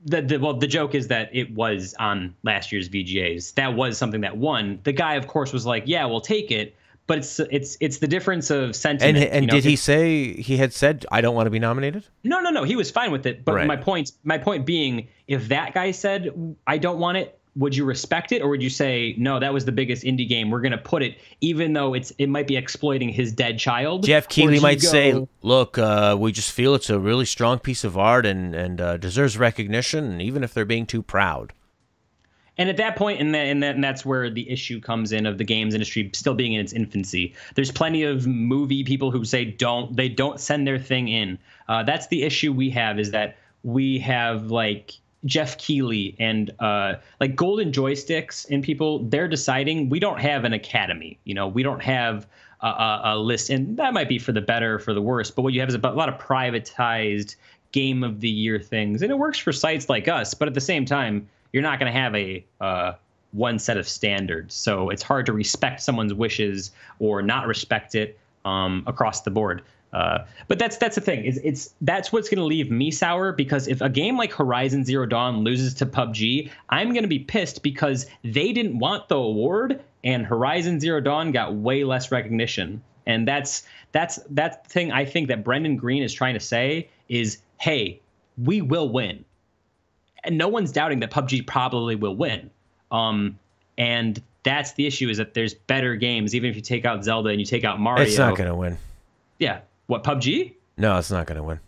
The joke is that it was on last year's VGAs. That was something that won. The guy, of course, was like, yeah, we'll take it. But it's the difference of sentiment. And did he say he had said, I don't want to be nominated? No. He was fine with it. But right. my point being, if that guy said, I don't want it, would you respect it, or would you say, no, that was the biggest indie game, we're going to put it, even though it might be exploiting his dead child? Jeff Keighley might say, look, we just feel it's a really strong piece of art and deserves recognition, even if they're being too proud. And at that point, and that's where the issue comes in of the games industry still being in its infancy. There's plenty of movie people who say they don't send their thing in. That's the issue we have, is that we have like Jeff Keighley and like Golden Joysticks and people, they're deciding. We don't have an academy, we don't have a list, and that might be for the better or for the worse. But what you have is a lot of privatized Game of the Year things, and it works for sites like us. But at the same time, you're not going to have a one set of standards, so it's hard to respect someone's wishes or not respect it across the board. But that's the thing. That's what's going to leave me sour, because if a game like Horizon Zero Dawn loses to PUBG, I'm going to be pissed because they didn't want the award, and Horizon Zero Dawn got way less recognition. And that's the thing I think that Brendan Green is trying to say is, hey, we will win. And no one's doubting that PUBG probably will win. And that's the issue, is that there's better games, even if you take out Zelda and you take out Mario. It's not going to win. Yeah. What, PUBG? No, it's not going to win.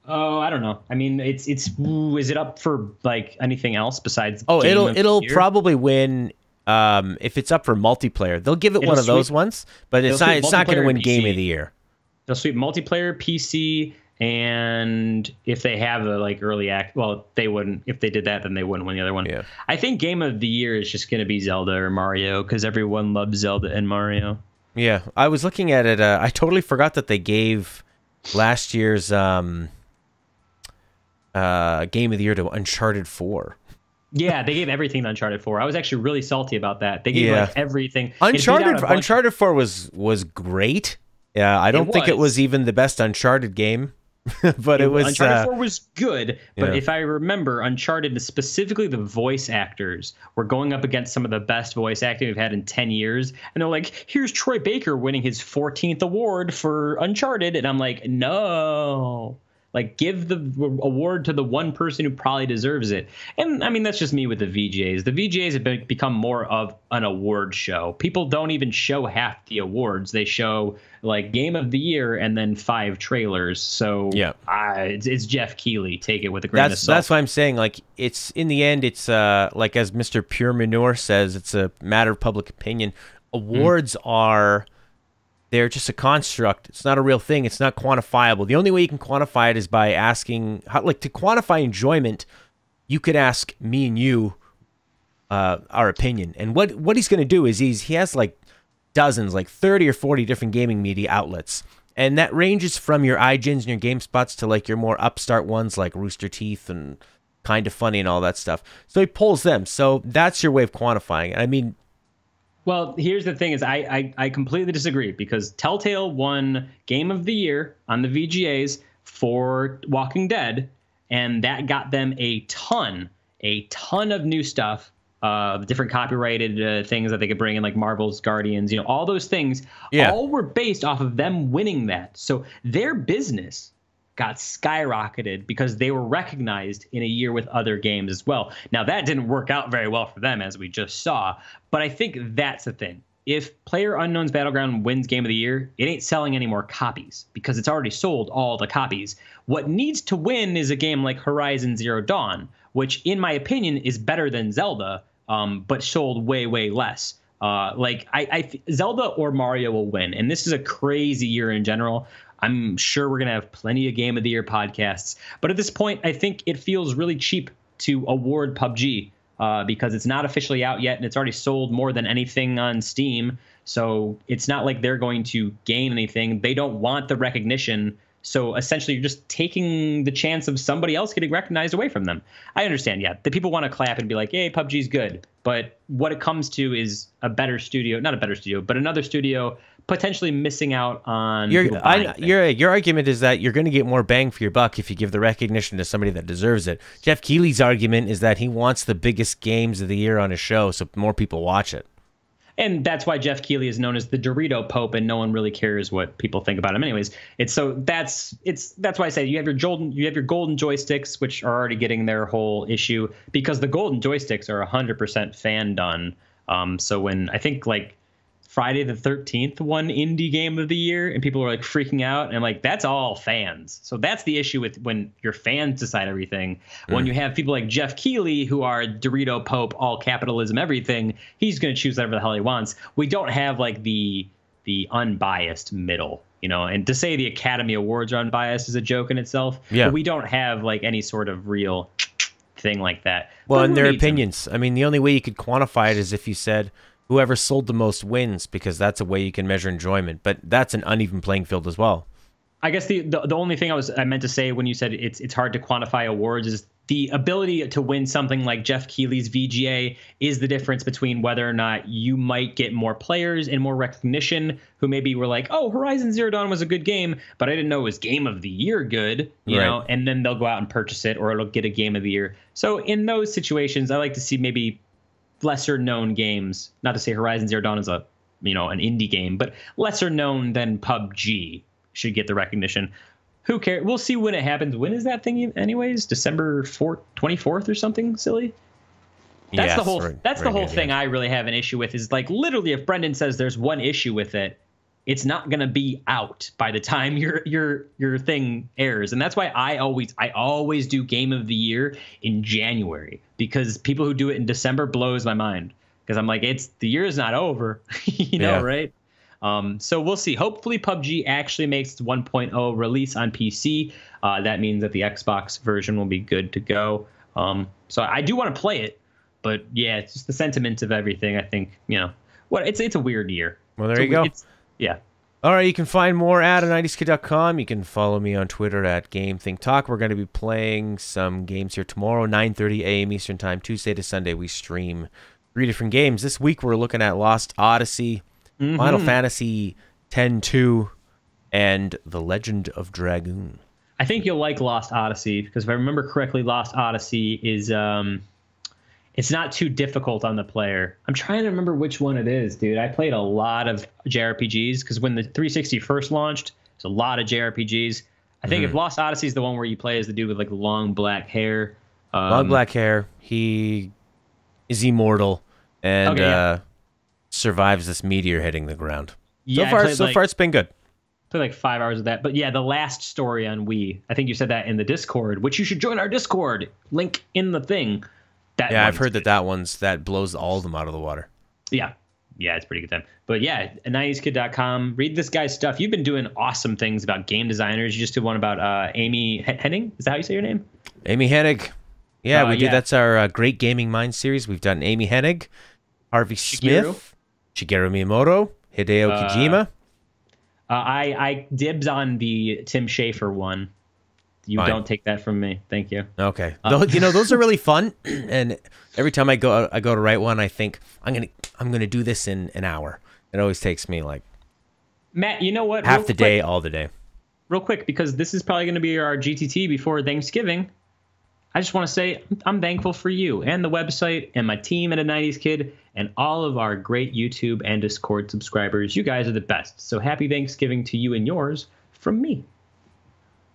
Oh, I don't know. I mean, is it up for like anything else besides? Oh, it'll probably win if it's up for multiplayer. They'll give it one of those ones, but it's not going to win Game of the Year. They'll sweep multiplayer, PC, and if they have a like early act, well, they wouldn't. If they did that, then they wouldn't win the other one. Yeah. I think Game of the Year is just going to be Zelda or Mario, because everyone loves Zelda and Mario. Yeah, I was looking at it. I totally forgot that they gave last year's Game of the Year to Uncharted 4. Yeah, they gave everything to Uncharted 4. I was actually really salty about that. They gave like everything. Uncharted 4 was great. Yeah, I don't think it was even the best Uncharted game. But it was Uncharted 4 was good, but if I remember, Uncharted, specifically the voice actors, were going up against some of the best voice acting we've had in 10 years, and they're like, here's Troy Baker winning his 14th award for Uncharted, and I'm like, no. Like, give the award to the one person who probably deserves it. And I mean, that's just me with the VGAs. The VGAs have become more of an award show. People don't even show half the awards. They show like Game of the Year and then 5 trailers. So yeah, it's Jeff Keighley. Take it with a grain of salt. That's what I'm saying. Like, it's in the end, it's like as Mr. Pure Manure says, it's a matter of public opinion. Awards are, they're just a construct. It's not a real thing. It's not quantifiable. The only way you can quantify it is by asking, like, to quantify enjoyment, you could ask me and you our opinion. And what he's going to do is he has like dozens, like 30 or 40 different gaming media outlets. And that ranges from your iGens and your GameSpots to like your more upstart ones like Rooster Teeth and Kind of Funny and all that stuff. So he pulls them. So that's your way of quantifying it. I mean, well, here's the thing is I completely disagree, because Telltale won Game of the Year on the VGAs for Walking Dead, and that got them a ton of new stuff, different copyrighted things that they could bring in, like Marvel's Guardians, all those things, all were based off of them winning that. So their business got skyrocketed because they were recognized in a year with other games as well. Now, that didn't work out very well for them, as we just saw, but I think that's the thing. If PlayerUnknown's Battleground wins Game of the Year, it ain't selling any more copies because it's already sold all the copies. What needs to win is a game like Horizon Zero Dawn, which, in my opinion, is better than Zelda, but sold way, way less. Zelda or Mario will win, and this is a crazy year in general. I'm sure we're going to have plenty of Game of the Year podcasts. But at this point, I think it feels really cheap to award PUBG because it's not officially out yet, and it's already sold more than anything on Steam. So it's not like they're going to gain anything. They don't want the recognition. So essentially, you're just taking the chance of somebody else getting recognized away from them. I understand, the people want to clap and be like, hey, PUBG's good. But what it comes to is a better studio, not a better studio, but another studio potentially missing out on your argument is that you're going to get more bang for your buck if you give the recognition to somebody that deserves it. Jeff Keighley's argument is that he wants the biggest games of the year on his show so more people watch it. And that's why Jeff Keighley is known as the Dorito Pope, and no one really cares what people think about him anyways. That's why I say you have your golden joysticks, which are already getting their whole issue because the golden joysticks are 100% fan done. So when I think like Friday the 13th won Indie Game of the Year, and people were like freaking out, and like that's all fans. So that's the issue with when your fans decide everything. When you have people like Jeff Keighley who are Dorito Pope, all capitalism, everything, he's going to choose whatever the hell he wants. We don't have like the unbiased middle, and to say the Academy Awards are unbiased is a joke in itself. But we don't have like any sort of real thing like that. Well, in their opinions, I mean, the only way you could quantify it is if you said whoever sold the most wins, because that's a way you can measure enjoyment. But that's an uneven playing field as well. I guess the only thing I meant to say when you said it's hard to quantify awards is the ability to win something like Jeff Keighley's VGA is the difference between whether or not you might get more players and more recognition who maybe were like, oh, Horizon Zero Dawn was a good game, but I didn't know it was Game of the Year good, you know, and then they'll go out and purchase it, or it'll get a Game of the Year. So in those situations, I like to see maybe lesser known games, not to say Horizon Zero Dawn is an indie game, but lesser known than PUBG should get the recognition. Who cares? We'll see when it happens. When is that thing anyways? December 24th or something silly? That's the whole thing I really have an issue with, is like literally if Brendan says there's one issue with it, it's not going to be out by the time your thing airs. And that's why I always do Game of the Year in January, because people who do it in December blows my mind, because I'm like, the year is not over, right? So we'll see. Hopefully PUBG actually makes its 1.0 release on PC. That means that the Xbox version will be good to go. So I do want to play it, but yeah, it's just the sentiment of everything. I think, it's a weird year. Well, there you go. Yeah. All right, you can find more at a90skid.com. You can follow me on Twitter at GameThinkTalk. We're going to be playing some games here tomorrow, 9:30 a.m. Eastern Time. Tuesday to Sunday, we stream 3 different games. This week, we're looking at Lost Odyssey, Final Fantasy X-2, and The Legend of Dragoon. I think you'll like Lost Odyssey, because if I remember correctly, Lost Odyssey is... it's not too difficult on the player. I'm trying to remember which one it is, dude. I played a lot of JRPGs because when the 360 first launched, there's a lot of JRPGs. I think if Lost Odyssey is the one where you play as the dude with like long black hair. Long black hair. He is immortal and survives this meteor hitting the ground. Yeah, So far it's been good. Played like 5 hours of that. But yeah, the last story on Wii, I think you said that in the Discord, which you should join our Discord. Link in the thing. I've heard that blows all of them out of the water. Yeah. Yeah, it's pretty good time. But yeah, 90skid.com. Read this guy's stuff. You've been doing awesome things about game designers. You just did one about Amy Hennig. Is that how you say your name? Amy Hennig. Yeah, we do. That's our Great Gaming Minds series. We've done Amy Hennig, Harvey Smith, Shigeru Miyamoto, Hideo Kojima. I dibs on the Tim Schafer one. You Fine. Don't take that from me. Thank you. Okay. Those are really fun. And every time I go to write one, I think I'm gonna do this in an hour. It always takes me like Matt. You know what? Half the day, all the day. Real quick, because this is probably going to be our GTT before Thanksgiving. I just want to say I'm thankful for you and the website and my team at A 90s Kid and all of our great YouTube and Discord subscribers. You guys are the best. So happy Thanksgiving to you and yours from me.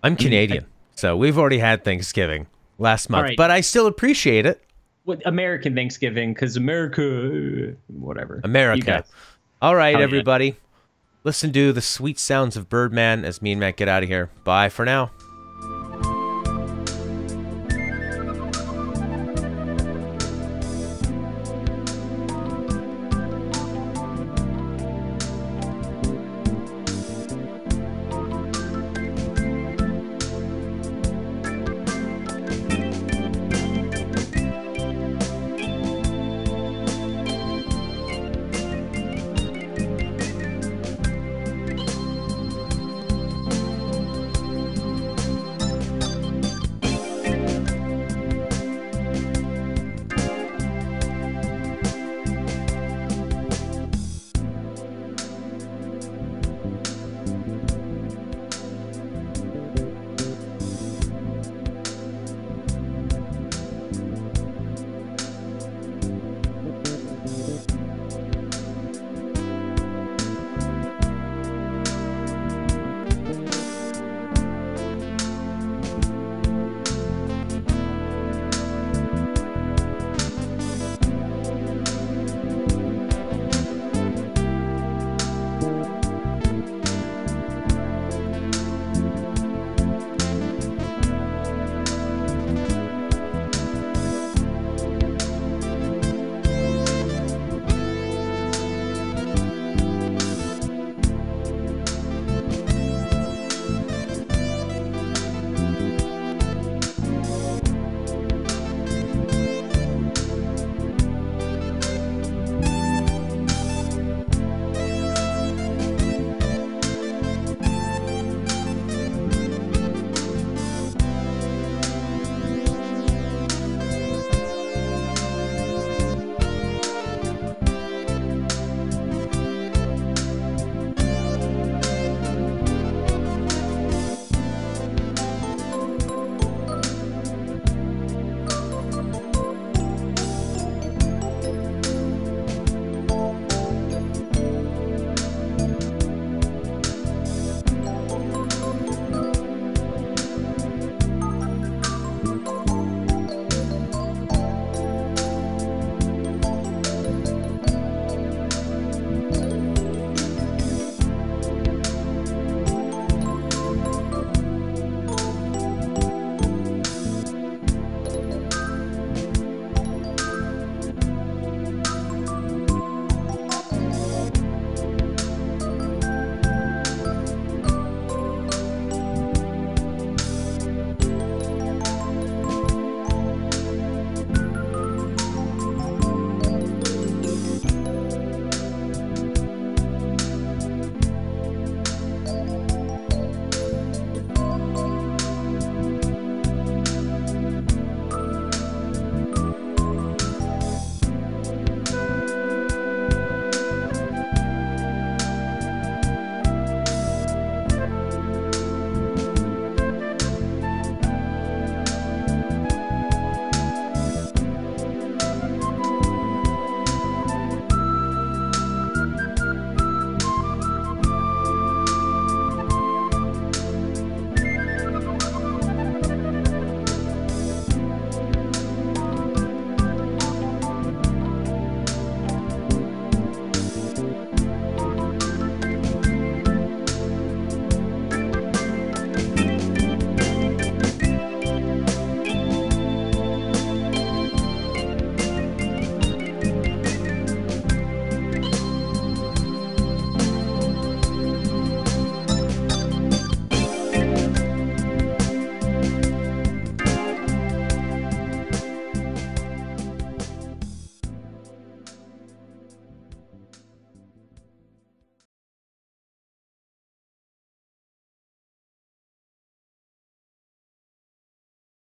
I'm Canadian, so we've already had Thanksgiving last month, but I still appreciate it. What American Thanksgiving, because America, whatever. America. All right, everybody. Listen to the sweet sounds of Birdman as me and Matt get out of here. Bye for now.